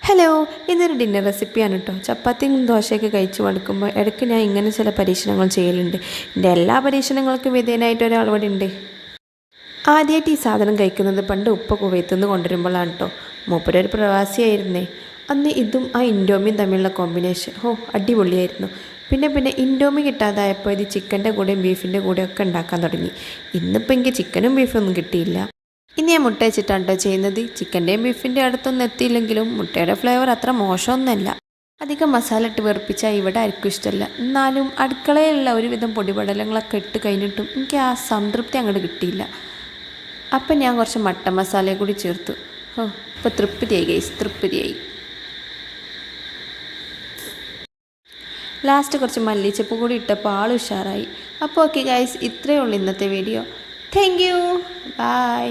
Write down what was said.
Hello, ഇന്നൊരു dinner റെസിപ്പിയാണ് കേട്ടോ. ചപ്പാത്തിയും ദോശയൊക്കെ കഴിച്ച് മടുക്കുമ്പോൾ ഇടയ്ക്ക് ഞാൻ ഇങ്ങനെ ചില പരീക്ഷണങ്ങൾ ചെയ്യലുണ്ട്. എൻ്റെ എല്ലാ പരീക്ഷണങ്ങൾക്കും വിധേയനായിട്ട് ഒരാൾ ഇവിടെ ഉണ്ട്. ആദ്യമായിട്ട് ഈ സാധനം കഴിക്കുന്നത് പണ്ട് ഉപ്പ കുവൈത്തിൽ നിന്ന് കൊണ്ടുവരുമ്പോഴാണ് കേട്ടോ. മൂപ്പരൊരു പ്രവാസിയായിരുന്നേ. അന്ന് ഇതും ആ ഇൻഡോമിയും തമ്മിലുള്ള കോമ്പിനേഷൻ അടിപൊളിയായിരുന്നു. പിന്നെ ഇൻഡോമി കിട്ടാതായപ്പോൾ ഇത് ചിക്കൻ്റെ കൂടെയും ബീഫിൻ്റെ കൂടെയും ഒക്കെ ഉണ്ടാക്കാൻ തുടങ്ങി. ഇന്നിപ്പോൾ എനിക്ക് ചിക്കനും ബീഫും ഒന്നും കിട്ടിയില്ല. ഇനി ഞാൻ മുട്ട വെച്ചിട്ടാണ് കേട്ടോ ചെയ്യുന്നത്. ചിക്കൻ്റെയും ബീഫിൻ്റെ അടുത്തൊന്നും എത്തിയില്ലെങ്കിലും മുട്ടയുടെ ഫ്ലേവർ അത്ര മോശമൊന്നുമല്ല. അധികം മസാല ഇട്ട് വെറുപ്പിച്ചാൽ ഇവിടെ ആർക്കും ഇഷ്ടമല്ല. എന്നാലും അടുക്കളയിലുള്ള ഒരുവിധം പൊടിപടലങ്ങളൊക്കെ ഇട്ട് കഴിഞ്ഞിട്ടും എനിക്ക് ആ സംതൃപ്തി അങ്ങോട്ട് കിട്ടിയില്ല. അപ്പം ഞാൻ കുറച്ച് മട്ടൻ മസാലയും കൂടി ചേർത്തു. ഇപ്പോൾ തൃപ്തിയായി ഗൈസ്, തൃപ്തിയായി. ലാസ്റ്റ് കുറച്ച് മല്ലിച്ചപ്പ് കൂടി ഇട്ടപ്പോൾ ആൾ ഉഷാറായി. അപ്പോൾ ഓക്കെ ഗൈസ്, ഇത്രയേ ഉള്ളൂ ഇന്നത്തെ വീഡിയോ. Thank you, by.